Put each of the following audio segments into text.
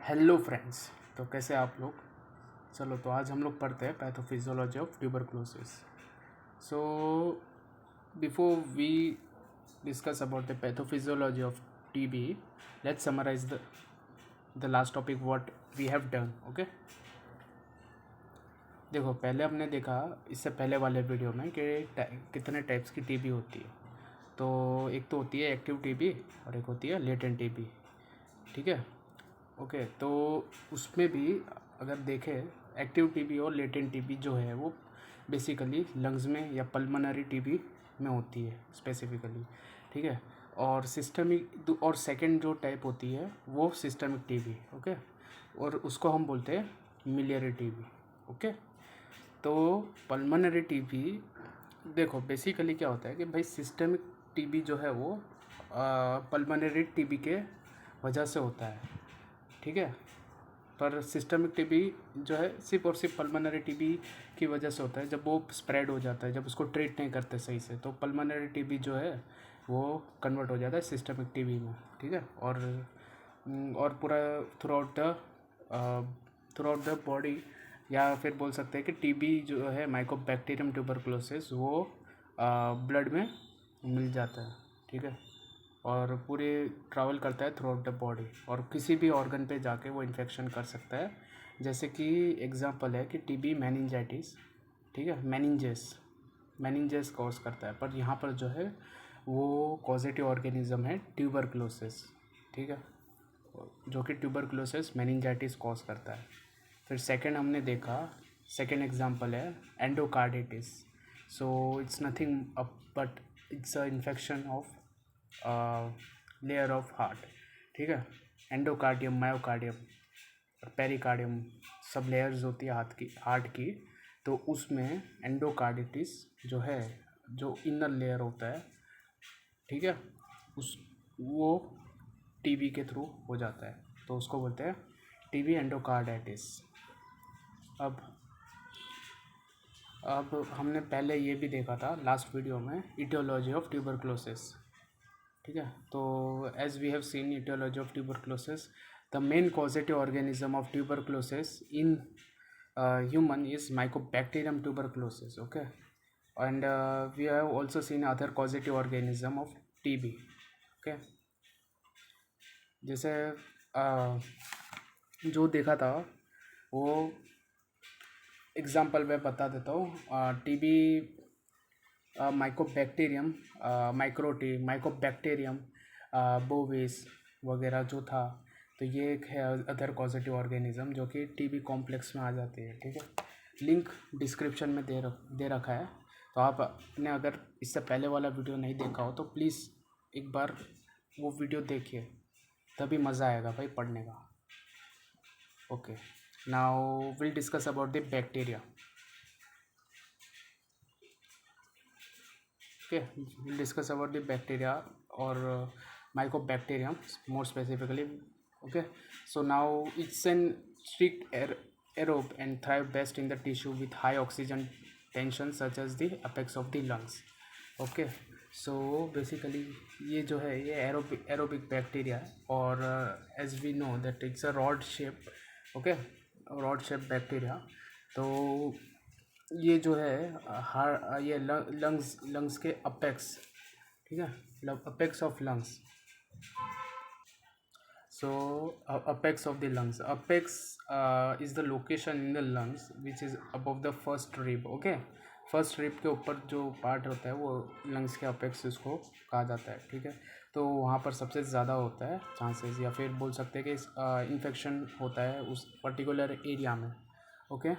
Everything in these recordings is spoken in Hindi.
Hello friends. तो कैसे आप लोग। चलो तो आज हम लोग पढ़ते हैं pathophysiology of tuberculosis. So before we discuss about the pathophysiology of TB, let's summarise the last topic what we have done. Okay, देखो पहले हमने देखा इससे पहले वाले वीडियो में कि कितने टाइप्स की टीबी होती है। तो एक तो होती है एक्टिव टीबी और एक होती है लेटेंट टीबी। ठीक है, ओके। तो उसमें भी अगर देखें, एक्टिव टीबी और लेटेंट टीबी जो है वो बेसिकली लंग्स में या पल्मोनरी टीबी में होती है स्पेसिफिकली। ठीक है, और सिस्टमिक और सेकंड जो टाइप होती है वो सिस्टमिक टीबी। ओके, और उसको हम बोलते हैं मिलियरी टीबी। ओके, तो पल्मोनरी टीबी देखो बेसिकली क्या होता है कि भाई सिस्टमिक टीबी जो है वो पल्मोनरी टीबी के वजह से होता है। ठीक है, पर सिस्टमिक टीबी जो है सिर्फ और सिर्फ पल्मोनरी टीबी की वजह से होता है। जब वो स्प्रेड हो जाता है, जब उसको ट्रीट नहीं करते सही से, तो पल्मोनरी टीबी जो है वो कन्वर्ट हो जाता है सिस्टमिक टीबी में। ठीक है, और पूरा थ्रू आउट द बॉडी, या फिर बोल सकते हैं कि टीबी जो है माइकोबैक्टीरियम ट्यूबरक्लोसिस वो ब्लड में मिल जाता है। ठीक है, और पूरे ट्रैवल करता है थ्रू आउट द बॉडी और किसी भी ऑर्गन पे जाके वो इन्फेक्शन कर सकता है। जैसे कि एग्जांपल है कि टीबी मेनिंजाइटिस। ठीक है, मेनिंजेस कॉज करता है, पर यहाँ पर जो है वो कॉजेटिव ऑर्गेनिज्म है ट्यूबरक्लोसिस। ठीक है, जो कि ट्यूबरक्लोसिस मेनिंजाइटिस कॉज करता है। फिर सेकंड हमने देखा, सेकंड एग्जांपल है endocarditis. So it's nothing but it's a infection of layer of heart. ठीक है, एंडोकार्डियम, मायोकार्डियम और पेरिकार्डियम सब लेयर्स होती है हार्ट की। तो उसमें एंडोकार्डिटिस जो है, जो इनर लेयर होता है, ठीक है, उस वो टीबी के थ्रू हो जाता है, तो उसको बोलते हैं टीबी एंडोकार्डाइटिस। अब हमने पहले ये भी देखा था लास्ट वीडियो में, इटियोलॉजी ऑफ ट्यूबरक्लोसिस। ठीक है, तो as we have seen aetiology of tuberculosis, the main causative organism of tuberculosis in human is mycobacterium tuberculosis. Okay, and we have also seen other causative organism of TB. Okay, जैसे जो देखा था वो एग्जांपल मैं बता देता हूँ। टीबी माइकोबैक्टीरियम माइकोबैक्टीरियम बोविस वगैरह जो था, तो ये एक है अदर कॉजेटिव ऑर्गेनिज्म जो कि टीबी कॉम्प्लेक्स में आ जाती है। ठीक है, लिंक डिस्क्रिप्शन में दे रखा है, तो आपने अगर इससे पहले वाला वीडियो नहीं देखा हो तो प्लीज़ एक बार वो वीडियो देखिए, तभी मज़ा आएगा भाई पढ़ने का। Okay, now will discuss about the bacteria. Okay, we'll discuss about the bacteria or mycobacterium more specifically. Okay, so now it's an strict aerobe and thrive best in the tissue with high oxygen tension such as the apex of the lungs. Okay, so basically ये जो है ये aerobic बैक्टीरिया है, और as we know that it's a rod shape. Okay, rod shape bacteria. तो ये जो है ये लंग्स के अपेक्स, ठीक है, apex of lungs. So apex of the lungs, apex is the location in the lungs which is above the first rib. Okay, first rib के ऊपर जो पार्ट होता है वो लंग्स के अपेक्स इसको कहा जाता है। ठीक है, तो वहाँ पर सबसे ज़्यादा होता है चांसेस, या फिर बोल सकते हैं कि इन्फेक्शन होता है उस पर्टिकुलर एरिया में। Okay,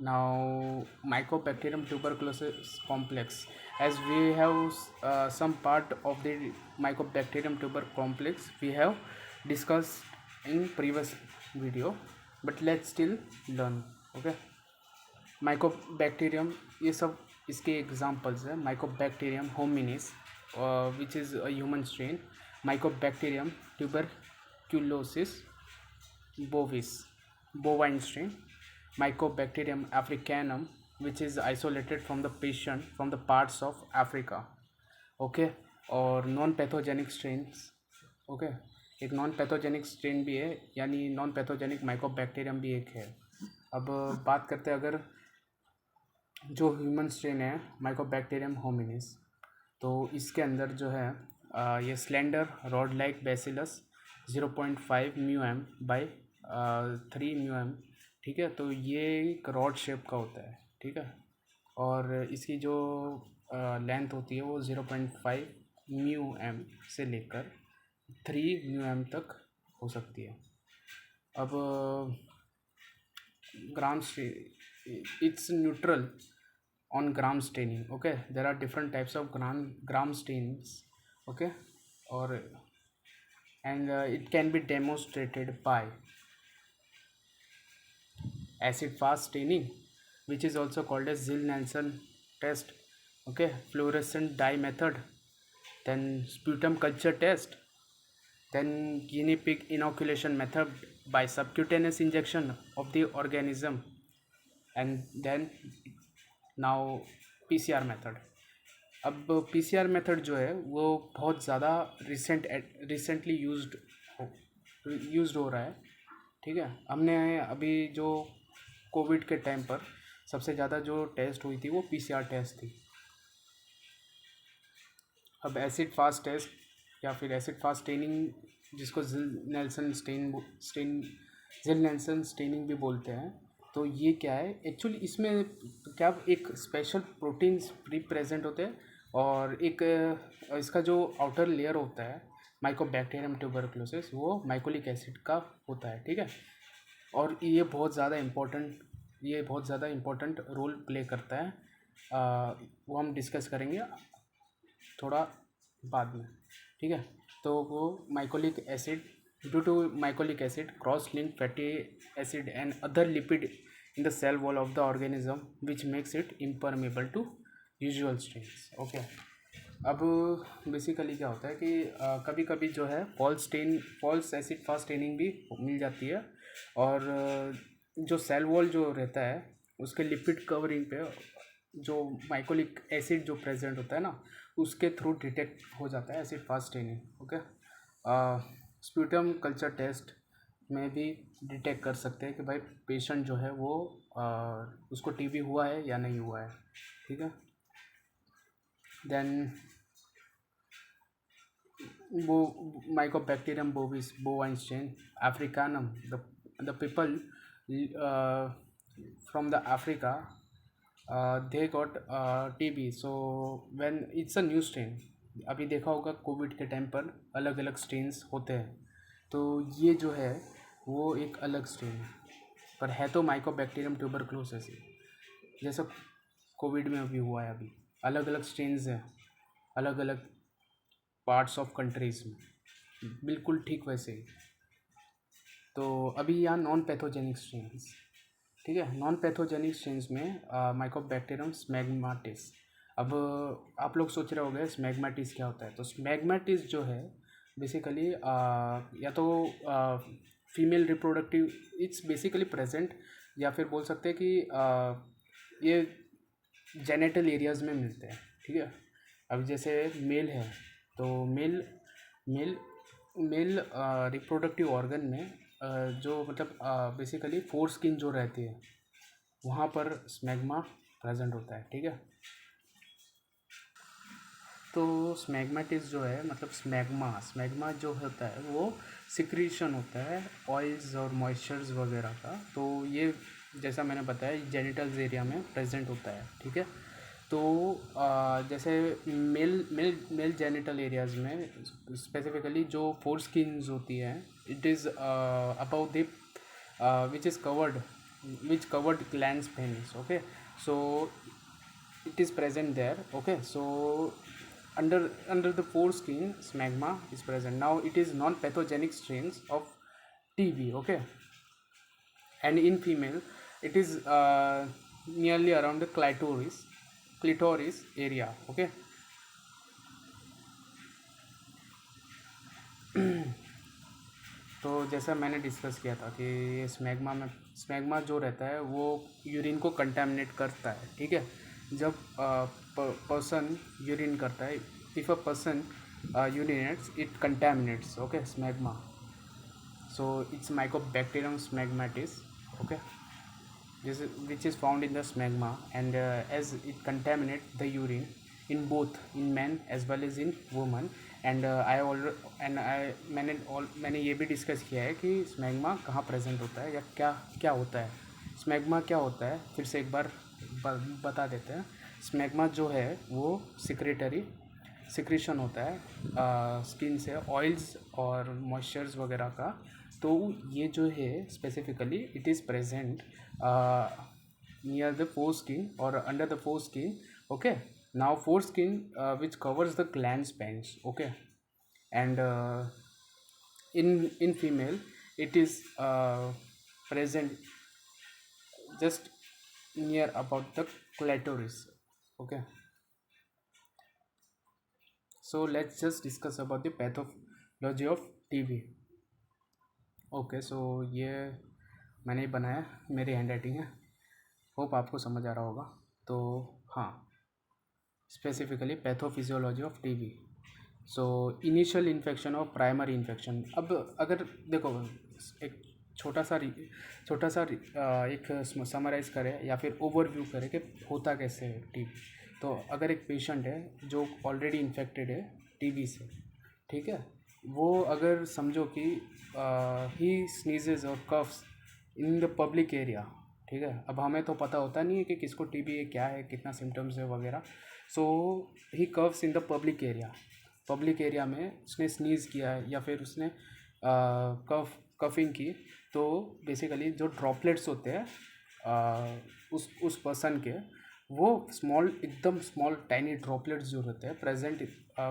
now mycobacterium tuberculosis complex, as we have some part of the mycobacterium tuber complex we have discussed in previous video, but let's still learn. Okay, mycobacterium ये सब इसके एग्जांपल्स है। mycobacterium hominis which is a human strain, mycobacterium tuberculosis bovis bovine strain, mycobacterium africanum which is isolated from the patient from the parts of Africa. Okay, और नॉन पैथोजेनिक स्ट्रेन्स। ओके, एक नॉन पैथोजेनिक स्ट्रेन भी है, यानी नॉन पैथोजेनिक माइकोबैक्टीरियम भी एक है। अब बात करते हैं अगर जो ह्यूमन स्ट्रेन है माइकोबैक्टीरियम होमिनिस, तो इसके अंदर जो है ये slender rod like bacillus 0.5 mu by 3 mu, ठीक है। तो ये एक रॉड शेप का होता है, ठीक है। और इसकी जो लेंथ होती है वो 0.5 म्यू से लेकर 3 म्यू तक हो सकती है। अब gram it's neutral on gram staining, okay, there are different types of gram stains, okay, or and it can be demonstrated by acid fast staining, which is also called as Zill-Nelson test, okay, fluorescent dye method, then sputum culture test, then guinea pig inoculation method by subcutaneous injection of the organism, and then now PCR method. अब पीसीआर मेथड जो है वो बहुत ज़्यादा रिसेंटली यूज्ड हो रहा है, ठीक है। हमने अभी जो कोविड के टाइम पर सबसे ज़्यादा जो टेस्ट हुई थी वो पीसीआर टेस्ट थी। अब एसिड फास्ट टेस्ट या फिर एसिड फास्ट स्टेनिंग, जिसको जिल नेल्सन स्टेनिंग भी बोलते हैं, तो ये क्या है एक्चुअली, इसमें क्या एक स्पेशल प्रोटीन्स प्री प्रेजेंट होते हैं, और एक इसका जो आउटर लेयर होता है माइकोबैक्टीरियम ट्यूबरकुलोसिस वो माइकोलिक एसिड का होता है, ठीक है। और ये बहुत ज़्यादा इम्पोर्टेंट रोल प्ले करता है। वो हम डिस्कस करेंगे थोड़ा बाद में, ठीक है। तो वो mycolic acid, due to mycolic acid cross-linked fatty acid and other lipid in the cell wall of the organism which makes it impermeable to usual strains, okay। अब बेसिकली क्या होता है कि कभी कभी जो है फॉल्स एसिड फास्ट स्टेनिंग भी मिल जाती है, और जो सेल वॉल जो रहता है उसके लिपिड कवरिंग पे जो माइकोलिक एसिड जो प्रेजेंट होता है ना, उसके थ्रू डिटेक्ट हो जाता है acid fast staining, okay. Sputum culture test में भी डिटेक्ट कर सकते हैं कि भाई पेशेंट जो है वो उसको टीबी हुआ है या नहीं हुआ है, ठीक है। देन वो Mycobacterium bovis bovine strain africanum, the people from the Africa they got TB, so when it's a new strain, अभी देखा होगा कोविड के टाइम पर अलग अलग स्ट्रेन्स होते हैं, तो ये जो है वो एक अलग स्ट्रेन है, पर है तो माइकोबैक्टीरियम ट्यूबरकुलोसिस ही, जैसा कोविड में अभी हुआ है। अभी अलग अलग स्ट्रेन्स हैं अलग अलग पार्ट्स ऑफ कंट्रीज़ में, बिल्कुल ठीक वैसे ही। तो अभी यहाँ नॉन पैथोजेनिक स्ट्रेन्स, ठीक है। नॉन पैथोजेनिक स्ट्रेन्स में माइकोबैक्टीरियम स्मैग्माटिस। अब आप लोग सोच रहे होंगे स्मैग्माटिस क्या होता है, तो स्मैग्माटिस जो है बेसिकली या तो female reproductive, it's basically present, या फिर बोल सकते हैं कि ये जेनेटल एरियाज़ में मिलते हैं, ठीक है। अब जैसे मेल है तो मेल रिप्रोडक्टिव ऑर्गन में जो मतलब बेसिकली फोर स्किन जो रहती है वहाँ पर स्मैग्मा प्रेजेंट होता है, ठीक है। तो स्मैग्माटिस जो है मतलब स्मैग्मा जो होता है वो सिक्रीशन होता है ऑयल्स और मॉइस्चर्स वगैरह का, तो ये जैसा मैंने बताया जेनिटल्स एरिया में प्रेजेंट होता है, ठीक है। तो जैसे मेल जेनिटल एरियाज़ में स्पेसिफिकली जो फोर स्किन्स होती हैं, it is about the which covered glands penis, okay, so it is present there, okay। So under the foreskin smegma is present. Now it is non-pathogenic strains of TB, okay, and in female it is nearly around the clitoris area, okay। तो जैसा मैंने डिस्कस किया था कि ये स्मैग्मा जो रहता है वो यूरिन को कंटामिनेट करता है, ठीक है। जब पर्सन यूरिन करता है, if a person urinates it contaminates, okay, smegma. So it's Mycobacterium smegmatis. Okay, which is found in the smegma, and as it contaminate the urine in both in men as well as in women. And मैंने ये भी डिस्कस किया है कि स्मैग्मा कहाँ प्रेजेंट होता है या क्या क्या होता है। स्मैग्मा क्या होता है फिर से एक बार बता देते हैं। स्मैग्मा जो है वो सिक्रेशन होता है स्किन से ऑयल्स और मॉइस्चर्स वगैरह का। तो ये जो है specifically it is present near the foreskin or under the foreskin. Okay, now foreskin which covers the gland spines. Okay, and in female it is present just near about the clitoris. Okay, so let's just discuss about the pathology of TB. Okay so ये मैंने बनाया, मेरी हैंड राइटिंग है, होप आपको समझ आ रहा होगा। तो हाँ, specifically pathophysiology of TB. So initial infection और प्राइमरी इन्फेक्शन। अब अगर देखो एक छोटा सा एक समराइज करें या फिर ओवरव्यू करें कि होता कैसे है टीबी। तो अगर एक पेशेंट है जो ऑलरेडी इन्फेक्टेड है टीबी से, ठीक है, वो अगर समझो कि ही स्नीजेज और coughs in the public area, ठीक है। अब हमें तो पता होता नहीं है कि किसको टीबी है, क्या है, कितना सिम्टम्स है वगैरह। So he coughs in the public area में उसने स्नीज़ किया है या फिर उसने कफिंग की, तो बेसिकली जो ड्रॉपलेट्स होते हैं उस पर्सन के, वो एकदम स्मॉल टाइनी ड्रॉपलेट्स जो होते हैं present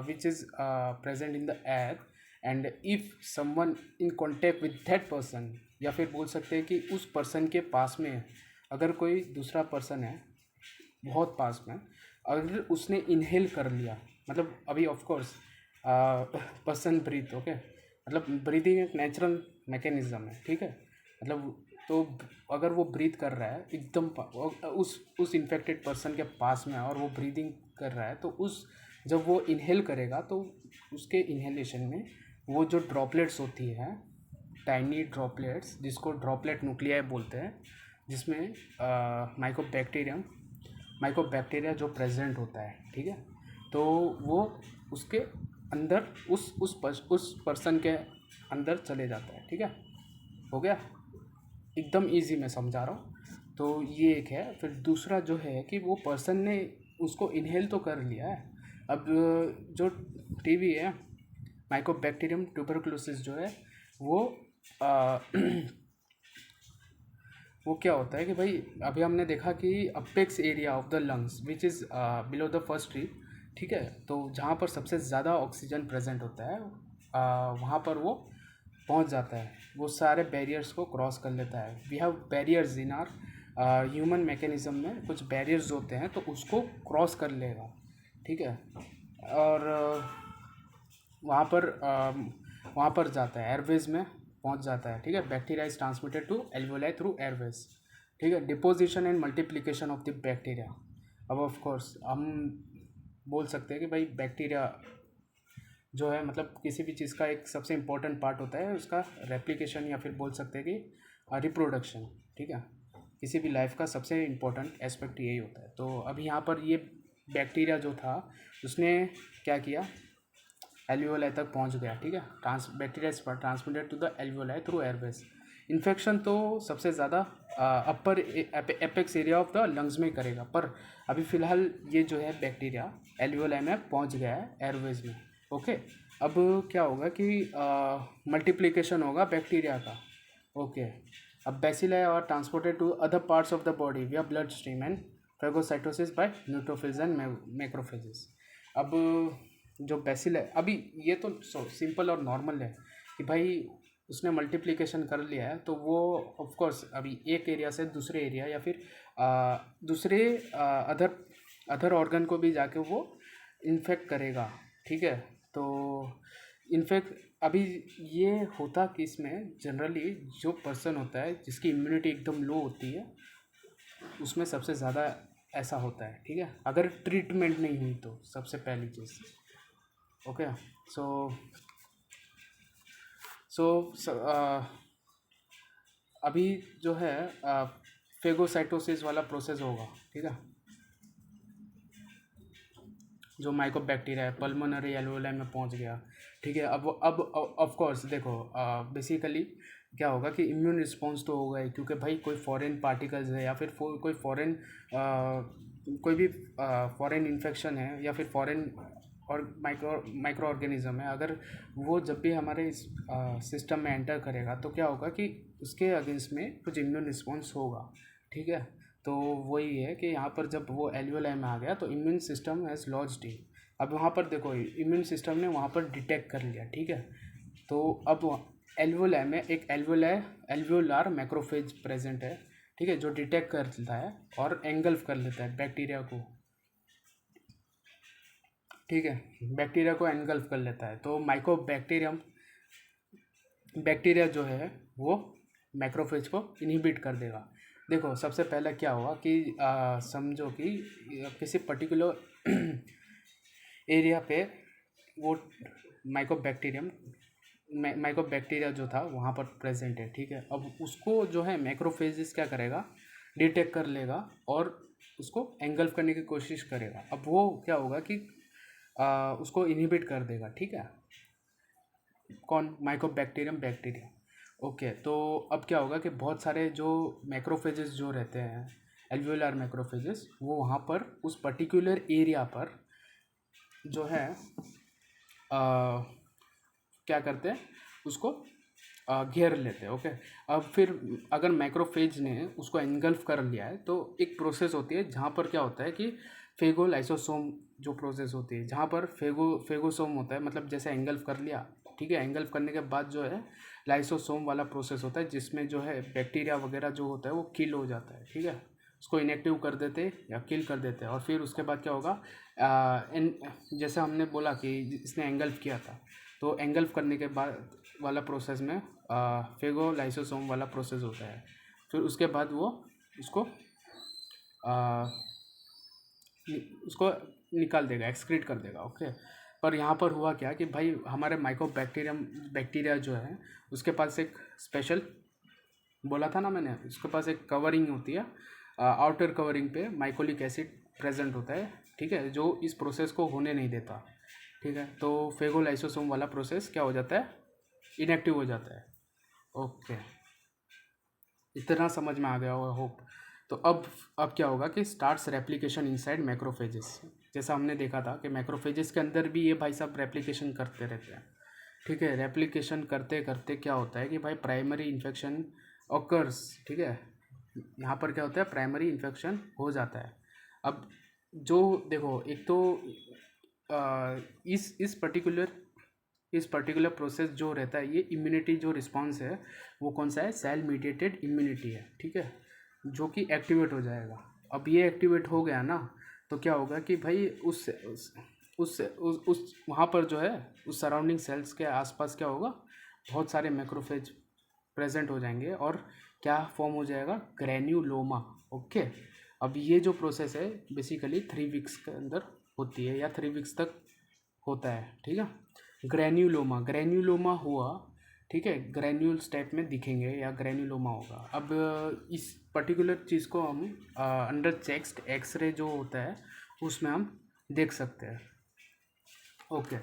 which is present in the air, and if someone in contact with that person, या फिर बोल सकते हैं कि उस पर्सन के पास में अगर कोई दूसरा पर्सन है बहुत पास में, अगर उसने इनहेल कर लिया, मतलब अभी of course person breath, okay, मतलब ब्रीदिंग एक नेचुरल मैकेनिज्म है, ठीक है। मतलब तो अगर वो ब्रीथ कर रहा है एकदम उस इन्फेक्टेड पर्सन के पास में और वो ब्रीदिंग कर रहा है, तो जब वो इनहेल करेगा तो उसके इनहेलेशन में वो जो ड्रॉपलेट्स होती है, टाइनी ड्रॉपलेट्स, जिसको ड्रॉपलेट न्यूक्लियाई बोलते हैं, जिसमें माइकोबैक्टीरिया जो प्रेजेंट होता है, ठीक है, तो वो उसके अंदर उस पर्सन के अंदर चले जाता है, ठीक है। हो गया, एकदम इजी में समझा रहा हूँ। तो ये एक है। फिर दूसरा जो है कि वो पर्सन ने उसको इनहेल तो कर लिया है। अब जो टीबी है, माइकोबैक्टीरियम ट्यूबरकुलोसिस जो है, वो वो क्या होता है कि भाई अभी हमने देखा कि apex area of the lungs which is below the first tree, ठीक है, तो जहाँ पर सबसे ज़्यादा ऑक्सीजन प्रेजेंट होता है वहाँ पर वो पहुँच जाता है, वो सारे बैरियर्स को क्रॉस कर लेता है। We have barriers in our human mechanism में, कुछ बैरियर्स होते हैं तो उसको क्रॉस कर लेगा, ठीक है, और वहाँ पर जाता है, एयरवेज में पहुँच जाता है, ठीक है। Bacteria is transmitted to alveoli through airways, ठीक है। Deposition and multiplication of the bacteria. अब ऑफ कोर्स हम बोल सकते हैं कि भाई बैक्टीरिया जो है, मतलब किसी भी चीज़ का एक सबसे इम्पोर्टेंट पार्ट होता है उसका रेप्लिकेशन, या फिर बोल सकते हैं कि रिप्रोडक्शन, ठीक है। किसी भी लाइफ का सबसे इम्पोर्टेंट एस्पेक्ट यही होता है। तो अभी यहाँ पर ये बैक्टीरिया जो था उसने क्या किया, एल्वियोलाई तक पहुँच गया, ठीक है। Bacteria is transmitted to the alveoli through airways. Infection तो सबसे ज़्यादा upper apex area of the lungs में करेगा, पर अभी फ़िलहाल ये जो है बैक्टीरिया एल्वियोलाई में पहुँच गया है, एयरवेज में, ओके। अब क्या होगा कि मल्टीप्लिकेशन होगा बैक्टीरिया का, ओके। अब bacilli are transported to other parts of the body via blood stream and phagocytosis by neutrophils and macrophages. अब जो बैसिलाई, अभी ये तो सिंपल और नॉर्मल है कि भाई उसने मल्टीप्लिकेशन कर लिया है, तो वो ऑफ कोर्स अभी एक एरिया से दूसरे एरिया या फिर दूसरे अदर ऑर्गन को भी जाके वो इन्फेक्ट करेगा, ठीक है। तो इनफैक्ट अभी ये होता कि इसमें जनरली जो पर्सन होता है जिसकी इम्यूनिटी एकदम लो होती है, उसमें सबसे ज़्यादा ऐसा होता है, ठीक है, अगर ट्रीटमेंट नहीं हुई तो सबसे पहली चीज़, ओके। सो सो अभी जो है फेगोसाइटोसिस वाला प्रोसेस होगा, ठीक है, जो माइकोबैक्टीरिया है पल्मोनरी एल्वेओलाई में पहुंच गया, ठीक है। अब ऑफ कोर्स देखो, बेसिकली क्या होगा कि इम्यून रिस्पॉन्स तो होगा ही, क्योंकि भाई कोई फॉरेन पार्टिकल्स है या फिर कोई फॉरेन कोई भी फॉरेन इन्फेक्शन है या फिर फॉरेन और माइक्रो ऑर्गेनिज्म है, अगर वो जब भी हमारे इस सिस्टम में एंटर करेगा तो क्या होगा कि उसके अगेंस्ट में कुछ इम्यून रिस्पॉन्स होगा, ठीक है। तो वही है कि यहाँ पर जब वो एल्वेओलाई में आ गया तो immune system has lodged it. अब वहाँ पर देखो इम्यून सिस्टम ने वहाँ पर डिटेक्ट कर लिया, ठीक है। तो अब एल्वेओलाई में एक एल्वेओलार मैक्रोफेज प्रेजेंट है, ठीक है, जो डिटेक्ट कर लेता है और एंगल्फ कर लेता है बैक्टीरिया को, ठीक है, बैक्टीरिया को एनगल्फ कर लेता है। तो बैक्टीरिया जो है वो मैक्रोफेज को इनहिबिट कर देगा। देखो सबसे पहले क्या हुआ कि समझो कि किसी पर्टिकुलर एरिया पे वो माइकोबैक्टीरिया जो था वहाँ पर प्रेजेंट है, ठीक है। अब उसको जो है मैक्रोफेजिस क्या करेगा, डिटेक्ट कर लेगा और उसको एंगल्फ करने की कोशिश करेगा। अब वो क्या होगा कि उसको इनहिबिट कर देगा, ठीक है, कौन, बैक्टीरिया। ओके, तो अब क्या होगा कि बहुत सारे जो मैक्रोफेजेस जो रहते हैं, एल्वेओलार मैक्रोफेजेस, वो वहाँ पर उस पर्टिकुलर एरिया पर जो है क्या करते हैं, उसको घेर लेते हैं। ओके, अब फिर अगर मैक्रोफेज ने उसको एनगल्फ कर लिया है तो एक प्रोसेस होती है जहाँ पर क्या होता है कि फेगोलाइसोसोम जो प्रोसेस होती है, जहाँ पर फेगोसोम होता है, मतलब जैसे एंगल्फ कर लिया, ठीक है, एंगल्फ करने के बाद जो है लाइसोसोम वाला प्रोसेस होता है, जिसमें जो है बैक्टीरिया वगैरह जो होता है वो किल हो जाता है, ठीक है, उसको इनएक्टिव कर देते या किल कर देते हैं। और फिर उसके बाद क्या होगा, जैसे हमने बोला कि इसने एंगल्फ किया था, तो एंगल्फ करने के बाद वाला प्रोसेस में फेगोलाइसोसोम वाला प्रोसेस होता है। फिर उसके बाद वो उसको आ, उसको निकाल देगा, एक्सक्रीट कर देगा। ओके, पर यहाँ पर हुआ क्या कि भाई हमारे बैक्टीरिया जो है उसके पास एक स्पेशल, बोला था ना मैंने, उसके पास एक कवरिंग होती है, आउटर कवरिंग पे माइकोलिक एसिड प्रेजेंट होता है, ठीक है, जो इस प्रोसेस को होने नहीं देता, ठीक है। तो फेगोलाइसोसोम वाला प्रोसेस क्या हो जाता है, इनएक्टिव हो जाता है। ओके, इतना समझ में आ गया होगा, होप। तो अब क्या होगा कि स्टार्ट्स रेप्लिकेशन इनसाइड मैक्रोफेजेस। जैसा हमने देखा था कि मैक्रोफेजेस के अंदर भी ये भाई साहब रेप्लिकेशन करते रहते हैं, ठीक है। रेप्लिकेशन करते करते क्या होता है कि भाई प्राइमरी इन्फेक्शन ऑकर्स, ठीक है, यहाँ पर क्या होता है, प्राइमरी इन्फेक्शन हो जाता है। अब जो देखो, एक तो इस पर्टिकुलर प्रोसेस जो रहता है, ये इम्यूनिटी जो रिस्पांस है वो कौन सा है, सेल मीडिएटेड इम्यूनिटी है, ठीक है, जो कि एक्टिवेट हो जाएगा। अब ये एक्टिवेट हो गया ना, तो क्या होगा कि भाई उस वहाँ पर जो है उस सराउंडिंग सेल्स के आसपास क्या होगा, बहुत सारे मैक्रोफेज प्रेजेंट हो जाएंगे और क्या फॉर्म हो जाएगा, ग्रैन्युलोमा। ओके, अब ये जो प्रोसेस है बेसिकली 3 वीक्स के अंदर होती है या 3 वीक्स तक होता है, ठीक है। ग्रैन्युलोमा हुआ, ठीक है, ग्रैन्यूल्स टाइप में दिखेंगे या ग्रैन्युलोमा होगा। अब इस पर्टिकुलर चीज़ को हम अंडर चेस्ट एक्सरे जो होता है उसमें हम देख सकते हैं। ओके,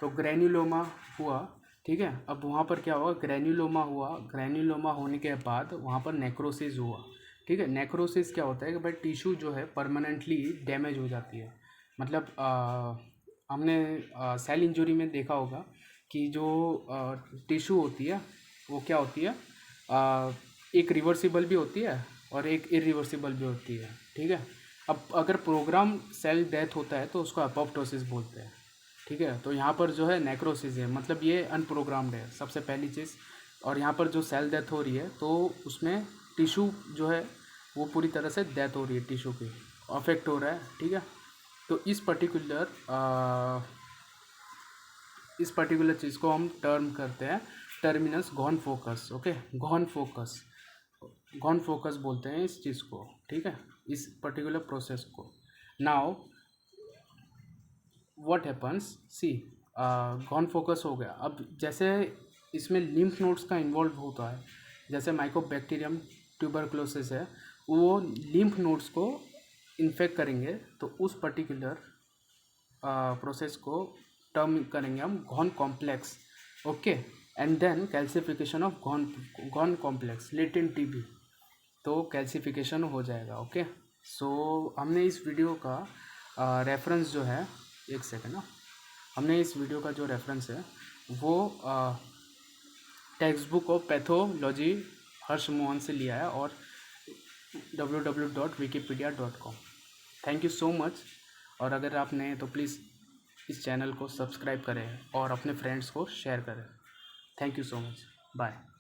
तो ग्रैन्युलोमा हुआ, ठीक है। अब वहाँ पर क्या हुआ, ग्रैन्युलोमा होने के बाद वहाँ पर नेक्रोसिस हुआ, ठीक है। नेक्रोसिस क्या होता है कि भाई टिश्यू जो है परमानेंटली डैमेज हो जाती है। मतलब हमने सेल इंजरी में देखा होगा कि जो टिश्यू होती है वो क्या होती है, एक रिवर्सिबल भी होती है और एक इरिवर्सिबल भी होती है, ठीक है। अब अगर प्रोग्राम सेल डेथ होता है तो उसको अपोप्टोसिस बोलते हैं, ठीक है। तो यहाँ पर जो है नेक्रोसिस है, मतलब ये अनप्रोग्राम्ड है सबसे पहली चीज़। और यहाँ पर जो सेल डेथ हो रही है तो उसमें टिश्यू जो है वो पूरी तरह से डेथ हो रही है, टिश्यू की अफेक्ट हो रहा है, ठीक है। तो इस पर्टिकुलर चीज़ को हम टर्म करते हैं terminus Ghon focus. Okay, Ghon focus बोलते हैं इस चीज़ को, ठीक है, इस पर्टिकुलर प्रोसेस को। Now what happens, see Ghon focus हो गया। अब जैसे इसमें लिम्फ नोड्स का इन्वॉल्व होता है। जैसे माइकोबैक्टीरियम ट्यूबरक्लोसिस है, वो लिम्फ नोड्स को इन्फेक्ट करेंगे, तो उस पर्टिकुलर प्रोसेस को टर्म करेंगे हम Ghon complex. Okay, and then calcification of Ghon complex latent TB, तो कैल्सिफिकेशन हो जाएगा। ओके, सो हमने इस वीडियो का रेफरेंस जो है, एक सेकेंड ना, हमने इस वीडियो का जो रेफरेंस है वो टेक्स्ट बुक ऑफ पैथोलॉजी हर्ष मोहन से लिया है और www.wikipedia.com। Thank you so much. और अगर आप नए तो प्लीज़ इस चैनल को सब्सक्राइब करें और अपने फ्रेंड्स को शेयर करें। Thank you so much, bye.